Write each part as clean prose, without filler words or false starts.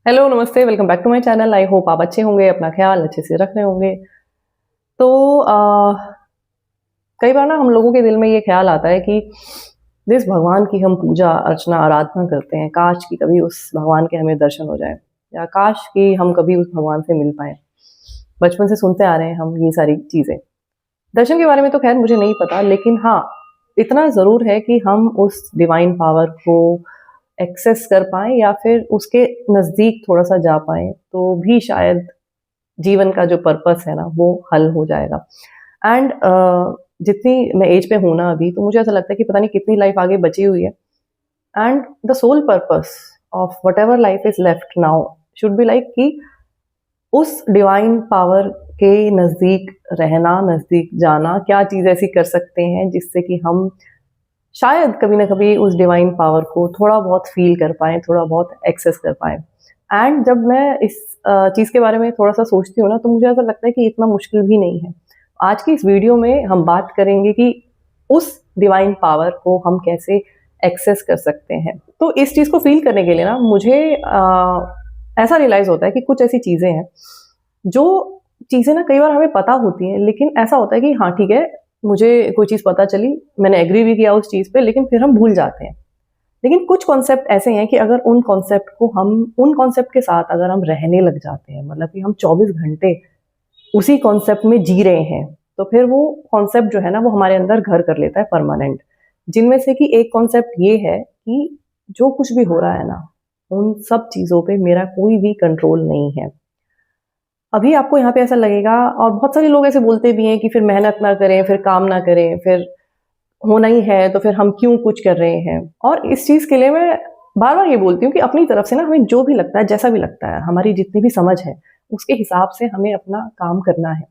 Hello, नमस्ते, welcome back to my channel. I hope आप अच्छे होंगे, अपना ख्याल अच्छे से रख रहे होंगे। तो कई बार ना हम लोगों के दिल में ये ख्याल आता है कि जिस भगवान की हम पूजा अर्चना आराधना करते हैं, काश कि कभी उस भगवान के हमें दर्शन हो जाए, या काश कि हम कभी उस भगवान से मिल पाए। बचपन से सुनते आ रहे हैं हम ये सारी चीजें। दर्शन के बारे में तो खैर मुझे नहीं पता, लेकिन हाँ, इतना जरूर है कि हम उस डिवाइन पावर को एक्सेस कर पाए या फिर उसके नजदीक थोड़ा सा जा पाए, तो भी शायद जीवन का जो पर्पस है ना वो हल हो जाएगा। एंड जितनी मैं एज पे हूँ ना अभी, तो मुझे ऐसा लगता है कि पता नहीं कितनी लाइफ आगे बची हुई है। And the sole purpose of whatever life is left now should be like कि उस डिवाइन पावर के नज़दीक रहना, नज़दीक जाना, क्या चीज़ ऐसी कर सकते हैं जिससे कि हम शायद कभी ना कभी उस डिवाइन पावर को थोड़ा बहुत फील कर पाएँ, थोड़ा बहुत एक्सेस कर पाएँ। एंड जब मैं इस चीज़ के बारे में थोड़ा-सा सोचती हूँ ना, तो मुझे ऐसा लगता है कि इतना मुश्किल भी नहीं है। आज की इस वीडियो में हम बात करेंगे कि उस डिवाइन पावर को हम कैसे एक्सेस कर सकते हैं। तो इस चीज़ को फ़ील करने के लिए ना मुझे ऐसा रियलाइज़ होता है कि कुछ ऐसी चीज़ें हैं, जो चीज़ें ना कई बार हमें पता होती हैं, लेकिन ऐसा होता है कि हाँ, ठीक है, मुझे कोई चीज़ पता चली, मैंने एग्री भी किया उस चीज़ पे, लेकिन फिर हम भूल जाते हैं। लेकिन कुछ कॉन्सेप्ट ऐसे हैं कि अगर उन कॉन्सेप्ट के साथ अगर हम रहने लग जाते हैं, मतलब कि हम 24 घंटे उसी कॉन्सेप्ट में जी रहे हैं, तो फिर वो कॉन्सेप्ट जो है ना वो हमारे अंदर घर कर लेता है परमानेंट। जिनमें से कि एक कॉन्सेप्ट ये है कि जो कुछ भी हो रहा है ना, उन सब चीज़ों पे मेरा कोई भी कंट्रोल नहीं है। अभी आपको यहाँ पे ऐसा लगेगा, और बहुत सारे लोग ऐसे बोलते भी हैं कि फिर मेहनत ना करें, फिर काम ना करें, फिर होना ही है तो फिर हम क्यों कुछ कर रहे हैं। और इस चीज़ के लिए मैं बार-बार ये बोलती हूँ कि अपनी तरफ से ना हमें जो भी लगता है, जैसा भी लगता है, हमारी जितनी भी समझ है, उसके हिसाब से हमें अपना काम करना है।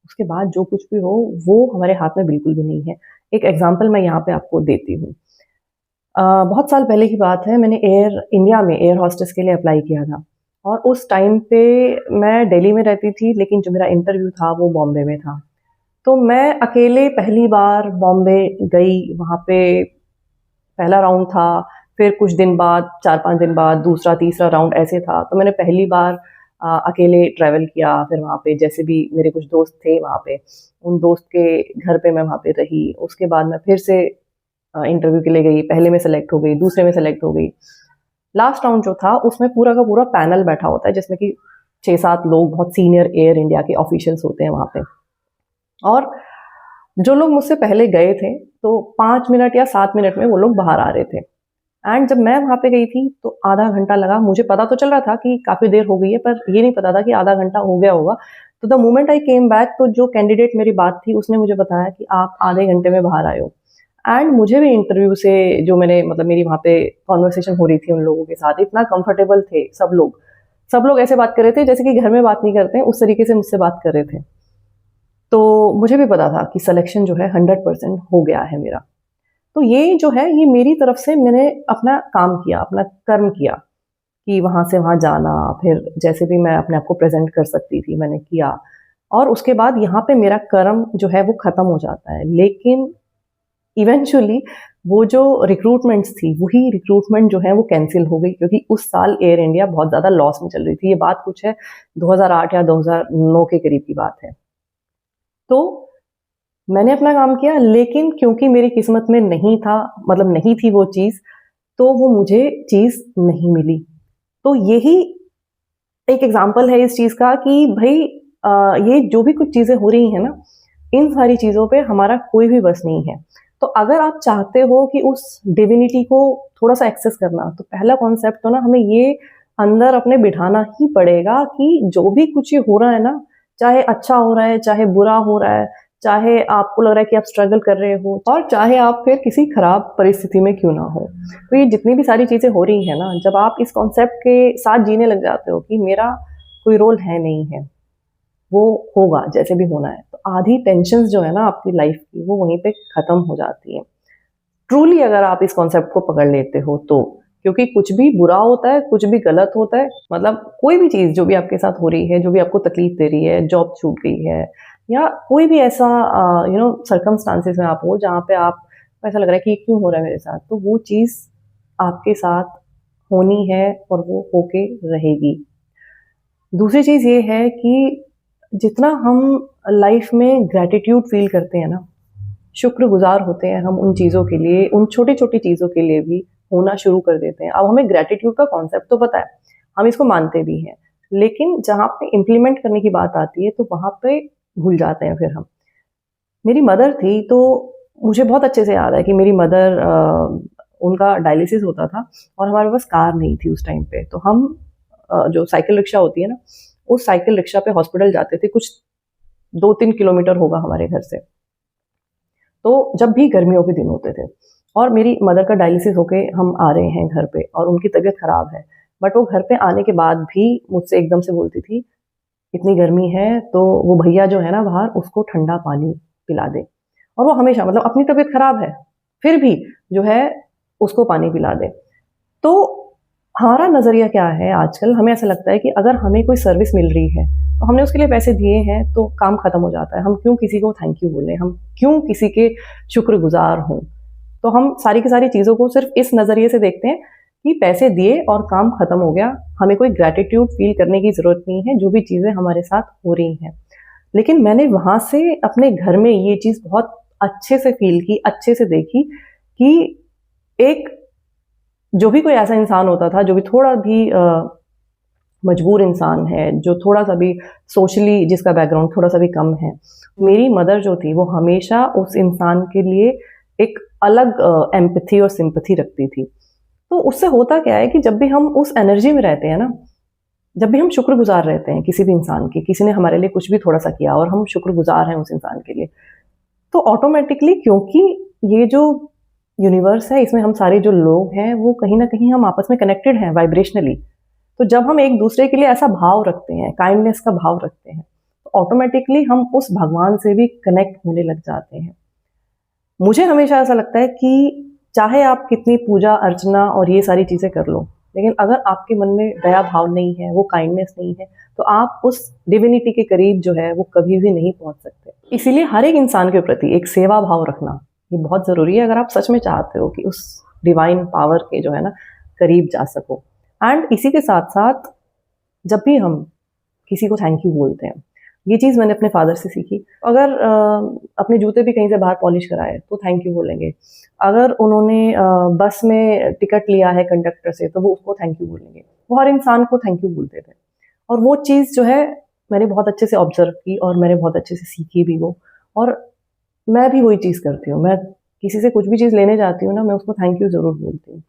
उसके बाद जो कुछ भी हो, वो हमारे हाथ में बिल्कुल भी नहीं है। एक एग्ज़ाम्पल मैं यहाँ पे आपको देती हूँ। बहुत साल पहले की बात है, मैंने एयर इंडिया में एयर होस्टेस के लिए अप्लाई किया था, और उस टाइम पे मैं दिल्ली में रहती थी, लेकिन जो मेरा इंटरव्यू था वो बॉम्बे में था। तो मैं अकेले पहली बार बॉम्बे गई, वहाँ पे पहला राउंड था, फिर कुछ दिन बाद 4-5 दिन बाद दूसरा, तीसरा राउंड ऐसे था। तो मैंने पहली बार अकेले ट्रैवल किया, फिर वहाँ पे जैसे भी मेरे कुछ दोस्त थे वहाँ पे, उन दोस्त के घर पे मैं वहाँ पे रही। उसके बाद मैं फिर से इंटरव्यू के लिए गई, पहले में सेलेक्ट हो गई, दूसरे में सेलेक्ट हो गई। लास्ट राउंड जो था उसमें पूरा का पूरा पैनल बैठा होता है, जिसमें कि 6-7 लोग बहुत सीनियर एयर इंडिया के ऑफिशियल्स होते हैं वहाँ पे। और जो लोग मुझसे पहले गए थे, तो 5 मिनट या 7 मिनट में वो लोग बाहर आ रहे थे। एंड जब मैं वहाँ पे गई थी, तो आधा घंटा लगा। मुझे पता तो चल रहा था कि काफ़ी देर हो गई है, पर ये नहीं पता था कि आधा घंटा हो गया होगा। तो the moment I came back, तो जो कैंडिडेट मेरी बात थी, उसने मुझे बताया कि आप आधे घंटे में बाहर आए हो। एंड मुझे भी इंटरव्यू से जो मैंने मतलब मेरी वहाँ पे कन्वर्सेशन हो रही थी उन लोगों के साथ, इतना कंफर्टेबल थे सब लोग। सब लोग ऐसे बात कर रहे थे जैसे कि घर में बात नहीं करते हैं, उस तरीके से मुझसे बात कर रहे थे। तो मुझे भी पता था कि सिलेक्शन जो है 100% हो गया है मेरा। तो ये जो है, ये मेरी तरफ से मैंने अपना काम किया, अपना कर्म किया, कि वहाँ से वहाँ जाना, फिर जैसे भी मैं अपने आप को प्रेज़ेंट कर सकती थी, मैंने किया। और उसके बाद यहाँ पे मेरा कर्म जो है वो ख़त्म हो जाता है। लेकिन इवेंचुअली वो जो रिक्रूटमेंट्स थी, वही रिक्रूटमेंट जो है वो कैंसल हो गई, क्योंकि उस साल एयर इंडिया बहुत ज़्यादा लॉस में चल रही थी। ये बात कुछ है 2008 या 2009 के करीब की बात है। तो मैंने अपना काम किया, लेकिन क्योंकि मेरी किस्मत में नहीं था, मतलब नहीं थी वो चीज़, तो वो मुझे चीज़ नहीं मिली। तो यही एक एग्ज़ाम्पल है इस चीज़ का कि भई ये जो भी कुछ चीज़ें हो रही हैं ना, इन सारी चीज़ों पे हमारा कोई भी बस नहीं है। तो अगर आप चाहते हो कि उस डिविनिटी को थोड़ा-सा एक्सेस करना, तो पहला कॉन्सेप्ट तो ना हमें ये अंदर अपने बिठाना ही पड़ेगा कि जो भी कुछ ये हो रहा है ना, चाहे अच्छा हो रहा है, चाहे बुरा हो रहा है, चाहे आपको लग रहा है कि आप स्ट्रगल कर रहे हो, और चाहे आप फिर किसी खराब परिस्थिति में क्यों ना हो। तो ये जितनी भी सारी चीज़ें हो रही हैं ना, जब आप इस कॉन्सेप्ट के साथ जीने लग जाते हो कि मेरा कोई रोल है नहीं है, वो होगा जैसे भी होना है, तो आधी टेंशन्स जो है ना आपकी लाइफ की, वो वहीं पे खत्म हो जाती है। ट्रूली अगर आप इस कॉन्सेप्ट को पकड़ लेते हो तो, क्योंकि कुछ भी बुरा होता है, कुछ भी गलत होता है, मतलब कोई भी चीज़ जो भी आपके साथ हो रही है, जो भी आपको तकलीफ दे रही है, जॉब छूट गई है, या कोई भी ऐसा सर्कमस्टांसेस में आप हो जहाँ पे आप ऐसा लग रहा है कि ये क्यों हो रहा है मेरे साथ, तो वो चीज़ आपके साथ होनी है और वो होके रहेगी। दूसरी चीज़ ये है कि जितना हम लाइफ में ग्रैटिट्यूड फ़ील करते हैं ना, शुक्रगुज़ार होते हैं हम उन चीज़ों के लिए, उन छोटी-छोटी चीज़ों के लिए भी होना शुरू कर देते हैं। अब हमें ग्रैटिट्यूड का कॉन्सेप्ट तो पता है, हम इसको मानते भी हैं, लेकिन जहाँ पे इम्प्लीमेंट करने की बात आती है तो वहाँ पे भूल जाते हैं फिर हम। मेरी मदर थी तो मुझे बहुत अच्छे से याद है कि मेरी मदर उनका डायलिसिस होता था और हमारे पास कार नहीं थी उस टाइम पे। तो हम जो साइकिल रिक्शा होती है ना, उस साइकिल रिक्शा पे हॉस्पिटल जाते थे, कुछ 2-3 किलोमीटर होगा हमारे घर से। तो जब भी गर्मियों के दिन होते थे और मेरी मदर का डायलिसिस होके हम आ रहे हैं घर पे और उनकी तबीयत ख़राब है, बट वो घर पे आने के बाद भी मुझसे एकदम से बोलती थी, "इतनी गर्मी है तो वो भैया जो है ना बाहर उसको ठंडा पानी पिला दे।" और वो हमेशा मतलब अपनी तबीयत ख़राब है, फिर भी जो है उसको पानी पिला दे। तो हमारा नज़रिया क्या है आजकल, हमें ऐसा लगता है कि अगर हमें कोई सर्विस मिल रही है, तो हमने उसके लिए पैसे दिए हैं, तो काम खत्म हो जाता है। हम क्यों किसी को थैंक यू बोलें, हम क्यों किसी के शुक्रगुज़ार हों? तो हम सारी की सारी चीज़ों को सिर्फ़ इस नज़रिए से देखते हैं कि पैसे दिए और काम खत्म हो गया, हमें कोई ग्रैटिट्यूड फ़ील करने की ज़रूरत नहीं है, जो भी चीज़ें हमारे साथ हो रही हैं। लेकिन मैंने वहाँ से अपने घर में ये चीज़ बहुत अच्छे से फ़ील की, अच्छे से देखी कि एक जो भी कोई ऐसा इंसान होता था, जो भी थोड़ा भी मजबूर इंसान है, जो थोड़ा-सा भी सोशली जिसका बैकग्राउंड थोड़ा-सा भी कम है, मेरी मदर जो थी, वो हमेशा उस इंसान के लिए एक अलग एम्पैथी और सिम्पैथी रखती थी। तो उससे होता क्या है कि जब भी हम उस एनर्जी में रहते हैं ना, जब भी हम शुक्रगुज़ार रहते हैं किसी भी इंसान के, किसी ने हमारे लिए कुछ भी थोड़ा-सा किया और हम शुक्रगुज़ार हैं उस इंसान के लिए, तो ऑटोमैटिकली क्योंकि ये जो यूनिवर्स है, इसमें हम सारे जो लोग हैं, वो कहीं न कहीं हम आपस में कनेक्टेड हैं वाइब्रेशनली। तो जब हम एक-दूसरे के लिए ऐसा भाव रखते हैं, काइंडनेस का भाव रखते हैं, तो ऑटोमैटिकली हम उस भगवान से भी कनेक्ट होने लग जाते हैं। मुझे हमेशा ऐसा लगता है कि चाहे आप कितनी पूजा अर्चना और ये सारी चीज़ें कर लो, लेकिन अगर आपके मन में दया भाव नहीं है, वो काइंडनेस नहीं है, तो आप उस डिविनिटी के करीब जो है, वो कभी भी नहीं पहुँच सकते। इसीलिए हर एक इंसान के प्रति एक सेवा भाव रखना, ये बहुत ज़रूरी है अगर आप सच में चाहते हो कि उस डिवाइन पावर के जो है ना, करीब जा सको। एंड इसी के साथ-साथ जब भी हम किसी को थैंक यू बोलते हैं, ये चीज़ मैंने अपने फादर से सीखी। अगर अपने जूते भी कहीं से बाहर पॉलिश कराए तो थैंक यू बोलेंगे। अगर उन्होंने बस में टिकट लिया है कंडक्टर से तो वो उसको थैंक यू बोलेंगे। वो हर इंसान को थैंक यू बोलते थे और वो चीज़ जो है मैंने बहुत अच्छे से ऑब्ज़र्व की और मैंने बहुत अच्छे से सीखी भी वो। और मैं भी वही चीज़ करती हूँ। मैं किसी से कुछ भी चीज़ लेने जाती हूँ ना, मैं उसको थैंक यू ज़रूर बोलती हूँ।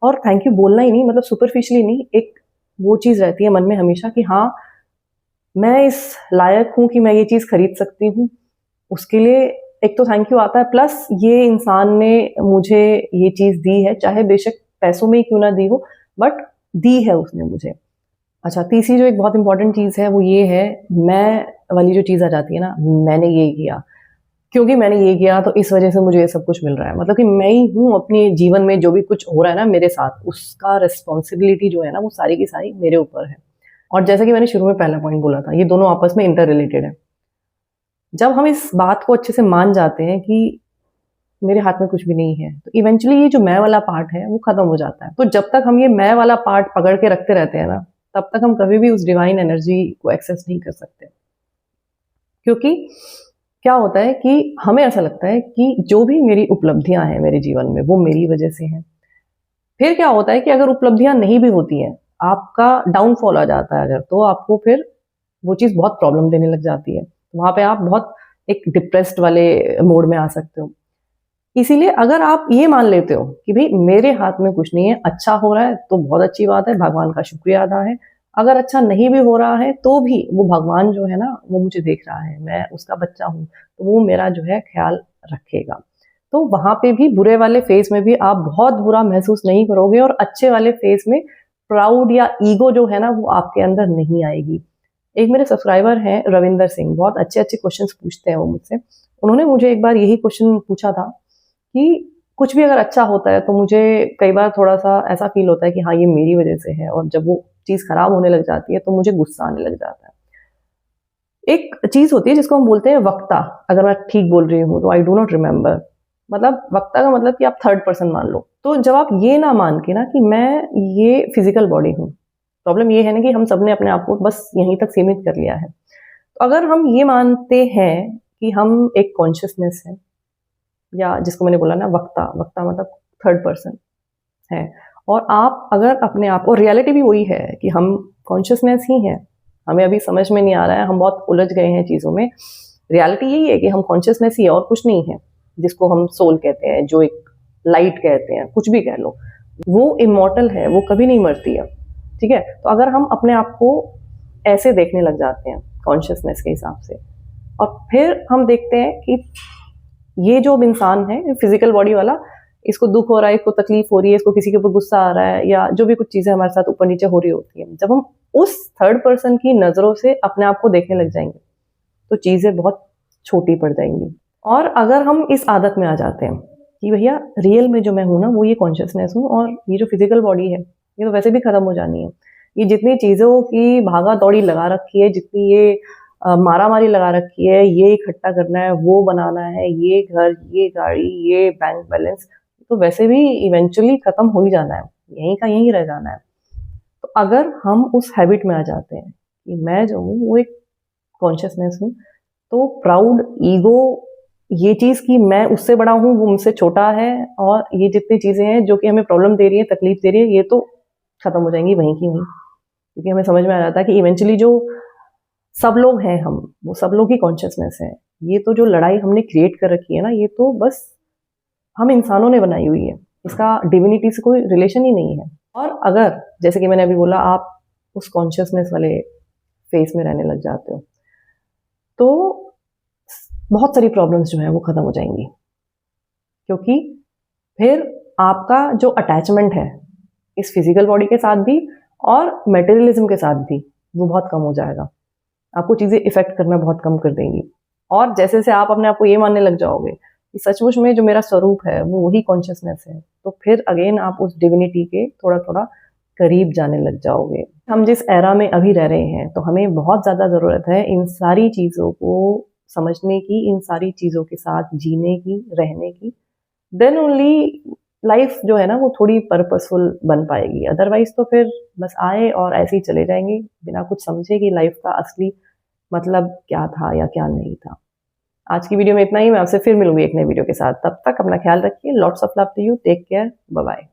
और थैंक यू बोलना ही नहीं मतलब सुपरफिशियली नहीं, एक वो चीज़ रहती है मन में हमेशा कि हाँ, मैं इस लायक हूँ कि मैं ये चीज़ खरीद सकती हूँ। उसके लिए एक तो थैंक यू आता है प्लस ये इंसान ने मुझे ये चीज़ दी है, चाहे बेशक पैसों में ही क्यों ना दी हो, बट दी है उसने मुझे। अच्छा, तीसरी जो एक बहुत इम्पोर्टेंट चीज़ है वो ये है, मैं वाली जो चीज़ आ जाती है ना, मैंने ये किया। क्योंकि मैंने ये किया तो इस वज़ह से मुझे ये सब कुछ मिल रहा है। मतलब कि मैं ही हूँ अपने जीवन में जो भी कुछ हो रहा है ना मेरे साथ, उसका रिस्पॉन्सिबिलिटी जो है ना वो सारी की सारी मेरे ऊपर है। और जैसा कि मैंने शुरू में पहला पॉइंट बोला था, ये दोनों आपस में इंटर रिलेटेड है। जब हम इस बात को अच्छे से मान जाते हैं कि मेरे हाथ में कुछ भी नहीं है, तो इवेंचुअली ये जो मैं वाला पार्ट है, वो खत्म हो जाता है। तो जब तक हम ये मैं वाला पार्ट पकड़ के रखते रहते हैं ना, तब तक हम कभी भी उस डिवाइन एनर्जी को एक्सेस नहीं कर सकते। क्योंकि क्या होता है कि हमें ऐसा लगता है कि जो भी मेरी उपलब्धियाँ हैं मेरे जीवन में, वो मेरी वजह से हैं। फिर क्या होता है कि अगर उपलब्धियाँ नहीं भी होती हैं, आपका डाउनफॉल आ जाता है अगर, तो आपको फिर वो चीज़ बहुत प्रॉब्लम देने लग जाती है। वहाँ पे आप बहुत एक डिप्रेस्ड वाले मोड में आ सकते हो। इसीलिए अगर आप ये मान लेते हो कि भई मेरे हाथ में कुछ नहीं है, अच्छा हो रहा है तो बहुत अच्छी बात है, भगवान का शुक्रिया अदा है। अगर अच्छा नहीं भी हो रहा है तो भी वो भगवान जो है ना वो मुझे देख रहा है, मैं उसका बच्चा हूँ, तो वो मेरा जो है ख़्याल रखेगा। तो वहाँ पे भी बुरे वाले फ़ेज़ में भी आप बहुत बुरा महसूस नहीं करोगे और अच्छे वाले फ़ेज़ में प्राउड या ईगो जो है ना वो आपके अंदर नहीं आएगी। एक मेरे सब्सक्राइबर हैं रविंदर सिंह, बहुत अच्छे-अच्छे क्वेश्चन्स पूछते हैं वो मुझसे। उन्होंने मुझे एक बार यही क्वेश्चन पूछा था कि कुछ भी अगर अच्छा होता है तो मुझे कई बार थोड़ा-सा ऐसा फ़ील होता है कि हाँ, ये मेरी वज़ह से है और जब वो चीज़ ख़राब होने लग जाती है तो मुझे गुस्सा आने लग जाता है। एक चीज़ होती है जिसको हम बोलते हैं वक्ता, अगर मैं ठीक बोल रही हूँ तो आई डू नॉट रिमेंबर। मतलब वक्ता का मतलब कि आप थर्ड पर्सन मान लो। तो जब आप ये ना मान के ना कि मैं ये फिजिकल बॉडी हूँ, प्रॉब्लम ये है ना कि हम सबने अपने आप को बस यहीं तक सीमित कर लिया है। तो अगर हम ये मानते हैं कि हम एक कॉन्शियसनेस है, या जिसको मैंने बोला ना वक्ता, वक्ता मतलब थर्ड पर्सन है, और आप अगर अपने आप, और रियलिटी भी वही है कि हम कॉन्शियसनेस ही हैं, हमें अभी समझ में नहीं आ रहा है, हम बहुत उलझ गए हैं चीज़ों में। रियलिटी यही है कि हम कॉन्शियसनेस ही है और कुछ नहीं है, जिसको हम सोल कहते हैं, जो एक लाइट कहते हैं, कुछ भी कह लो, वो इमॉर्टल है, वो कभी नहीं मरती है। ठीक है, तो अगर हम अपने आप को ऐसे देखने लग जाते हैं कॉन्शियसनेस के हिसाब से, और फिर हम देखते हैं कि ये जो इंसान है फिजिकल बॉडी वाला, इसको दुख हो रहा है, इसको तकलीफ हो रही है, इसको किसी के ऊपर गुस्सा आ रहा है, या जो भी कुछ चीजें हमारे साथ ऊपर नीचे हो रही होती है, जब हम उस थर्ड पर्सन की नजरों से अपने आप को देखने लग जाएंगे तो चीजें बहुत छोटी पड़ जाएंगी। और अगर हम इस आदत में आ जाते हैं कि भैया रियल में जो मैं हूं ना वो ये कॉन्शियसनेस हूँ, और ये जो फिजिकल बॉडी है ये तो वैसे भी खत्म हो जानी है, ये जितनी चीजों की भागा दौड़ी लगा रखी है, जितनी ये मारा मारी लगा रखी है, ये इकट्ठा करना है, वो बनाना है, ये घर, ये गाड़ी, ये बैंक बैलेंस, तो वैसे भी इवेंचुअली खत्म हो ही जाना है, यहीं का यहीं रह जाना है। तो अगर हम उस हैबिट में आ जाते हैं कि मैं जो हूँ वो एक कॉन्शियसनेस हूँ, तो प्राउड, ईगो, ये चीज कि मैं उससे बड़ा हूँ, वो मुझसे छोटा है, और ये जितनी चीजें हैं जो कि हमें प्रॉब्लम दे रही है, तकलीफ दे रही है, ये तो खत्म हो जाएंगी वहीं की वहीं, क्योंकि हमें समझ में आ जाता है कि इवेंचुअली जो सब लोग हैं हम, वो सब लोग ही कॉन्शियसनेस है। ये तो जो लड़ाई हमने क्रिएट कर रखी है ना, ये तो बस हम इंसानों ने बनाई हुई है, इसका डिविनिटी से कोई रिलेशन ही नहीं है। और अगर जैसे कि मैंने अभी बोला, आप उस कॉन्शियसनेस वाले फेस में रहने लग जाते हो, तो बहुत सारी प्रॉब्लम्स जो है वो खत्म हो जाएंगी, क्योंकि फिर आपका जो अटैचमेंट है इस फिजिकल बॉडी के साथ भी और मेटेरियलिज्म के साथ भी, वो बहुत कम हो जाएगा। आपको चीज़ें इफेक्ट करना बहुत कम कर देंगी, और जैसे जैसे आप अपने आप को ये मानने लग जाओगे कि सचमुच में जो मेरा स्वरूप है वो वही कॉन्शियसनेस है, तो फिर अगेन आप उस डिविनिटी के थोड़ा थोड़ा करीब जाने लग जाओगे। हम जिस एरा में अभी रह रहे हैं, तो हमें बहुत ज़्यादा ज़रूरत है इन सारी चीज़ों को समझने की, इन सारी चीज़ों के साथ जीने की, रहने की। देन ओनली लाइफ जो है ना वो थोड़ी पर्पसफुल बन पाएगी, अदरवाइज तो फिर बस आए और ऐसे ही चले जाएंगे बिना कुछ समझे कि लाइफ का असली मतलब क्या था या क्या नहीं था। आज की वीडियो में इतना ही, मैं आपसे फिर मिलूंगी एक नई वीडियो के साथ, तब तक अपना ख्याल रखिए, lots of love to you, take care, bye bye.